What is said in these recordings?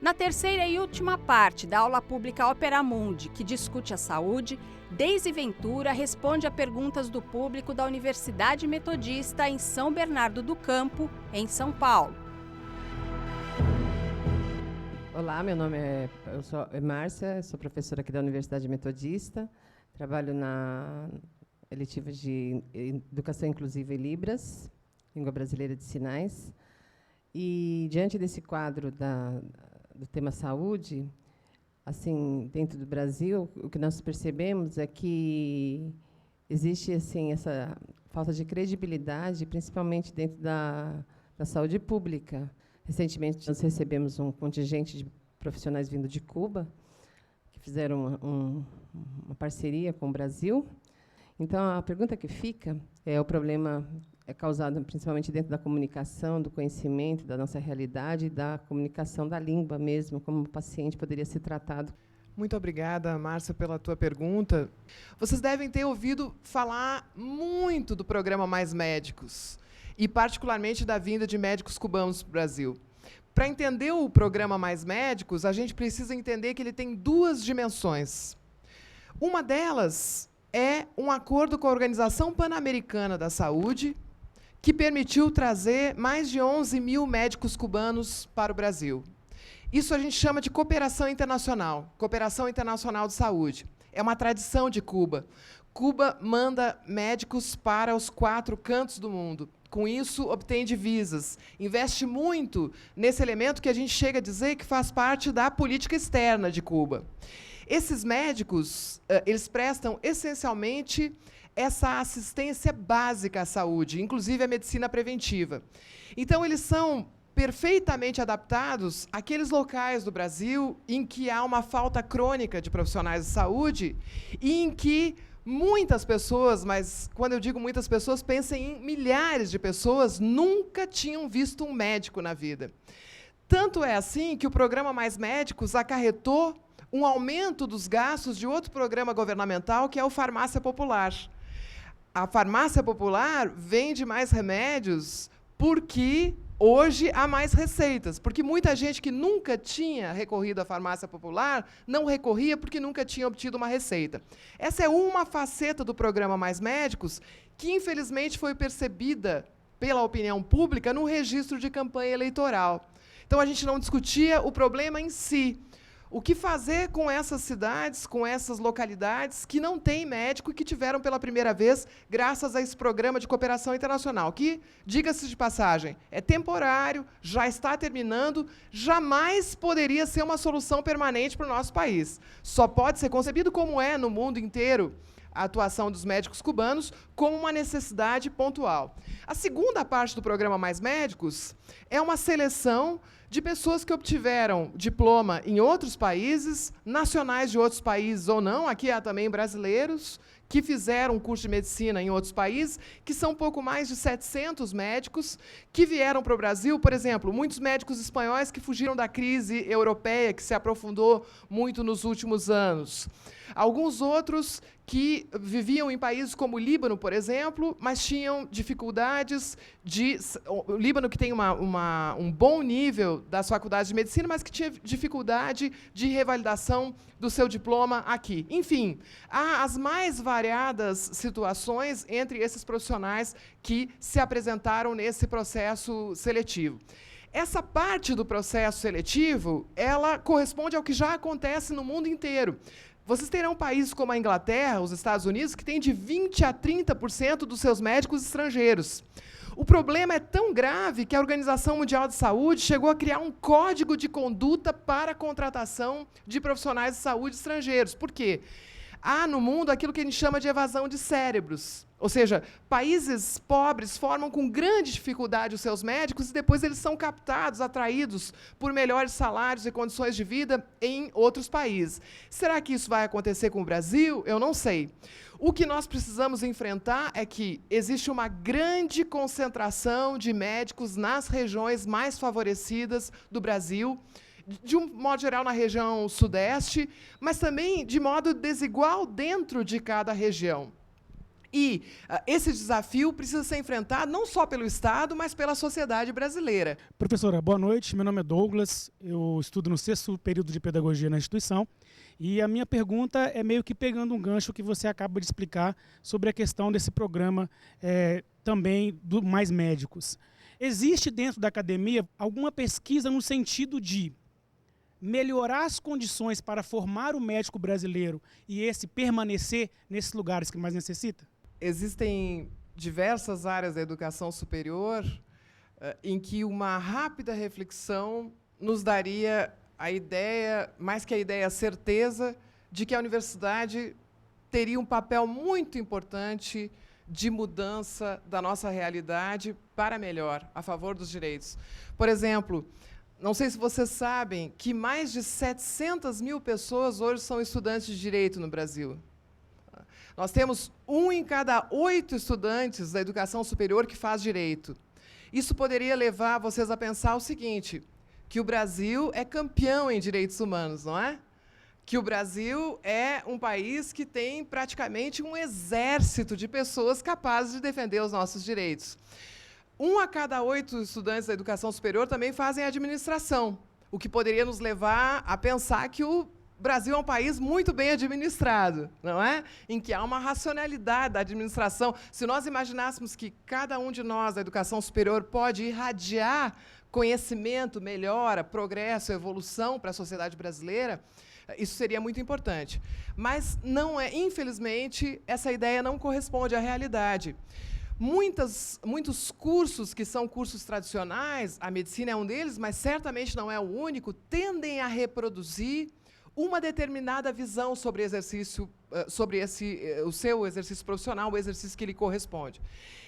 Na terceira e última parte da aula pública Opera Mundi, que discute a saúde, Deise Ventura responde a perguntas do público da Universidade Metodista em São Bernardo do Campo, em São Paulo. Olá, eu sou Márcia, sou professora aqui da Universidade Metodista, trabalho na eletiva de Educação Inclusiva e Libras, Língua Brasileira de Sinais. E, diante desse quadro do tema saúde, assim, dentro do Brasil, o que nós percebemos é que existe assim, essa falta de credibilidade, principalmente dentro da saúde pública. Recentemente, nós recebemos um contingente de profissionais vindo de Cuba, que fizeram uma parceria com o Brasil. Então, a pergunta que fica é: o problema é causado principalmente dentro da comunicação, do conhecimento, da nossa realidade, da comunicação da língua mesmo, como o paciente poderia ser tratado. Muito obrigada, Márcia, pela tua pergunta. Vocês devem ter ouvido falar muito do programa Mais Médicos, e particularmente da vinda de médicos cubanos para o Brasil. Para entender o programa Mais Médicos, a gente precisa entender que ele tem duas dimensões. Uma delas é um acordo com a Organização Pan-Americana da Saúde, que permitiu trazer mais de 11 mil médicos cubanos para o Brasil. Isso a gente chama de cooperação internacional de saúde. É uma tradição de Cuba. Cuba manda médicos para os 4 cantos do mundo. Com isso, obtém divisas. Investe muito nesse elemento que a gente chega a dizer que faz parte da política externa de Cuba. Esses médicos, eles prestam essencialmente essa assistência básica à saúde, inclusive a medicina preventiva. Então, eles são perfeitamente adaptados àqueles locais do Brasil em que há uma falta crônica de profissionais de saúde e em que muitas pessoas, mas quando eu digo muitas pessoas, pensem em milhares de pessoas, nunca tinham visto um médico na vida. Tanto é assim que o programa Mais Médicos acarretou um aumento dos gastos de outro programa governamental, que é o Farmácia Popular. A farmácia popular vende mais remédios porque hoje há mais receitas, porque muita gente que nunca tinha recorrido à farmácia popular não recorria porque nunca tinha obtido uma receita. Essa é uma faceta do programa Mais Médicos que, infelizmente, foi percebida pela opinião pública no registro de campanha eleitoral. Então, a gente não discutia o problema em si. O que fazer com essas cidades, com essas localidades que não têm médico e que tiveram pela primeira vez, graças a esse programa de cooperação internacional, que, diga-se de passagem, é temporário, já está terminando, jamais poderia ser uma solução permanente para o nosso país. Só pode ser concebido, como é no mundo inteiro, a atuação dos médicos cubanos, como uma necessidade pontual. A segunda parte do programa Mais Médicos é uma seleção de pessoas que obtiveram diploma em outros países, nacionais de outros países ou não, aqui há também brasileiros, que fizeram um curso de medicina em outros países, que são um pouco mais de 700 médicos, que vieram para o Brasil, por exemplo, muitos médicos espanhóis que fugiram da crise europeia, que se aprofundou muito nos últimos anos. Alguns outros que viviam em países como o Líbano, por exemplo, mas tinham dificuldades de... O Líbano, que tem um bom nível das faculdades de medicina, mas que tinha dificuldade de revalidação do seu diploma aqui. Enfim, há as mais variadas situações entre esses profissionais que se apresentaram nesse processo seletivo. Essa parte do processo seletivo, ela corresponde ao que já acontece no mundo inteiro. Vocês terão países como a Inglaterra, os Estados Unidos, que têm de 20% a 30% dos seus médicos estrangeiros. O problema é tão grave que a Organização Mundial de Saúde chegou a criar um código de conduta para a contratação de profissionais de saúde estrangeiros. Por quê? Há no mundo aquilo que a gente chama de evasão de cérebros. Ou seja, países pobres formam com grande dificuldade os seus médicos e depois eles são captados, atraídos por melhores salários e condições de vida em outros países. Será que isso vai acontecer com o Brasil? Eu não sei. O que nós precisamos enfrentar é que existe uma grande concentração de médicos nas regiões mais favorecidas do Brasil, de um modo geral na região sudeste, mas também de modo desigual dentro de cada região. E esse desafio precisa ser enfrentado não só pelo Estado, mas pela sociedade brasileira. Professora, boa noite. Meu nome é Douglas, eu estudo no 6º período de Pedagogia na instituição. E a minha pergunta é meio que pegando um gancho que você acaba de explicar sobre a questão desse programa também do Mais Médicos. Existe dentro da academia alguma pesquisa no sentido de melhorar as condições para formar o médico brasileiro e esse permanecer nesses lugares que mais necessita? Existem diversas áreas da educação superior em que uma rápida reflexão nos daria a ideia, mais que a ideia, a certeza de que a universidade teria um papel muito importante de mudança da nossa realidade para melhor, a favor dos direitos. Por exemplo, não sei se vocês sabem que mais de 700 mil pessoas hoje são estudantes de direito no Brasil. Nós temos 1 em cada 8 estudantes da educação superior que faz direito. Isso poderia levar vocês a pensar o seguinte, que o Brasil é campeão em direitos humanos, não é? Que o Brasil é um país que tem praticamente um exército de pessoas capazes de defender os nossos direitos. 1 a cada 8 estudantes da educação superior também fazem administração, o que poderia nos levar a pensar que o Brasil é um país muito bem administrado, não é? Em que há uma racionalidade da administração. Se nós imaginássemos que cada um de nós da educação superior pode irradiar conhecimento, melhora, progresso, evolução para a sociedade brasileira, isso seria muito importante. Mas, não é, infelizmente, essa ideia não corresponde à realidade. Muitos cursos que são cursos tradicionais, a medicina é um deles, mas certamente não é o único, tendem a reproduzir uma determinada visão sobre exercício, o seu exercício profissional, o exercício que lhe corresponde.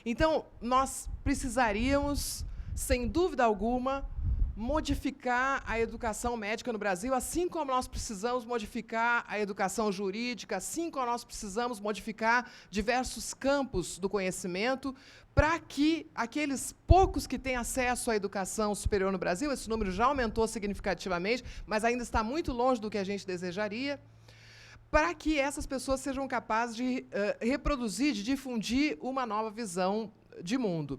Então, nós precisaríamos, sem dúvida alguma, modificar a educação médica no Brasil, assim como nós precisamos modificar a educação jurídica, assim como nós precisamos modificar diversos campos do conhecimento, para que aqueles poucos que têm acesso à educação superior no Brasil, esse número já aumentou significativamente, mas ainda está muito longe do que a gente desejaria, para que essas pessoas sejam capazes de reproduzir, de difundir uma nova visão de mundo.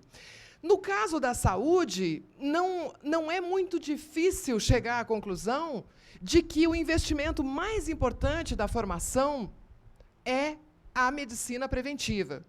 No caso da saúde, não é muito difícil chegar à conclusão de que o investimento mais importante da formação é a medicina preventiva.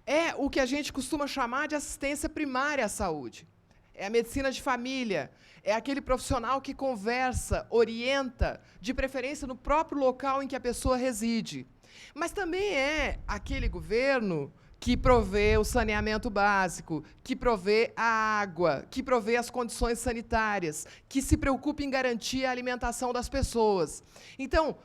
É o que a gente costuma chamar de assistência primária à saúde. É a medicina de família, é aquele profissional que conversa, orienta, de preferência no próprio local em que a pessoa reside. Mas também é aquele governo que provê o saneamento básico, que provê a água, que provê as condições sanitárias, que se preocupa em garantir a alimentação das pessoas. Então,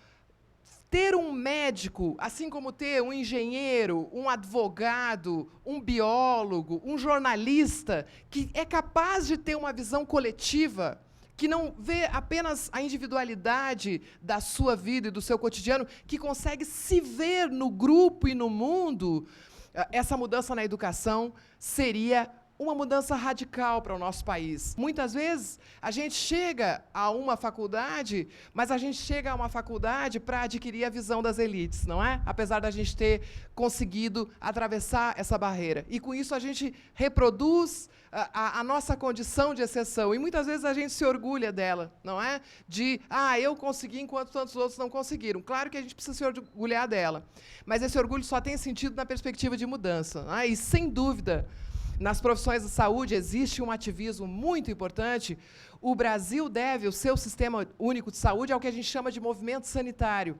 ter um médico, assim como ter um engenheiro, um advogado, um biólogo, um jornalista, que é capaz de ter uma visão coletiva, que não vê apenas a individualidade da sua vida e do seu cotidiano, que consegue se ver no grupo e no mundo, essa mudança na educação seria uma mudança radical para o nosso país. Muitas vezes, a gente chega a uma faculdade, mas a gente chega a uma faculdade para adquirir a visão das elites, não é? Apesar da gente ter conseguido atravessar essa barreira. E, com isso, a gente reproduz a nossa condição de exceção. E, muitas vezes, a gente se orgulha dela, não é? De, eu consegui enquanto tantos outros não conseguiram. Claro que a gente precisa se orgulhar dela. Mas esse orgulho só tem sentido na perspectiva de mudança. Não é? E, sem dúvida, nas profissões de saúde existe um ativismo muito importante. O Brasil deve o seu sistema único de saúde ao que a gente chama de movimento sanitário.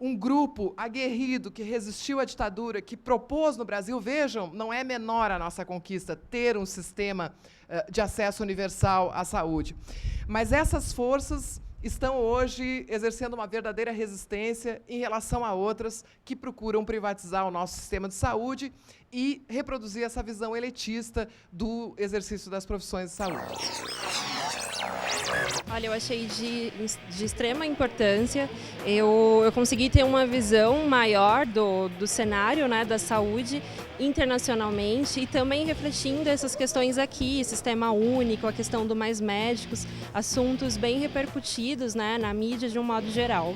Um grupo aguerrido que resistiu à ditadura, que propôs no Brasil, vejam, não é menor a nossa conquista ter um sistema de acesso universal à saúde. Mas essas forças estão hoje exercendo uma verdadeira resistência em relação a outras que procuram privatizar o nosso sistema de saúde e reproduzir essa visão elitista do exercício das profissões de saúde. Olha, eu achei de extrema importância. Eu consegui ter uma visão maior do cenário, né, da saúde internacionalmente e também refletindo essas questões aqui, sistema único, a questão do Mais Médicos, assuntos bem repercutidos, né, na mídia de um modo geral.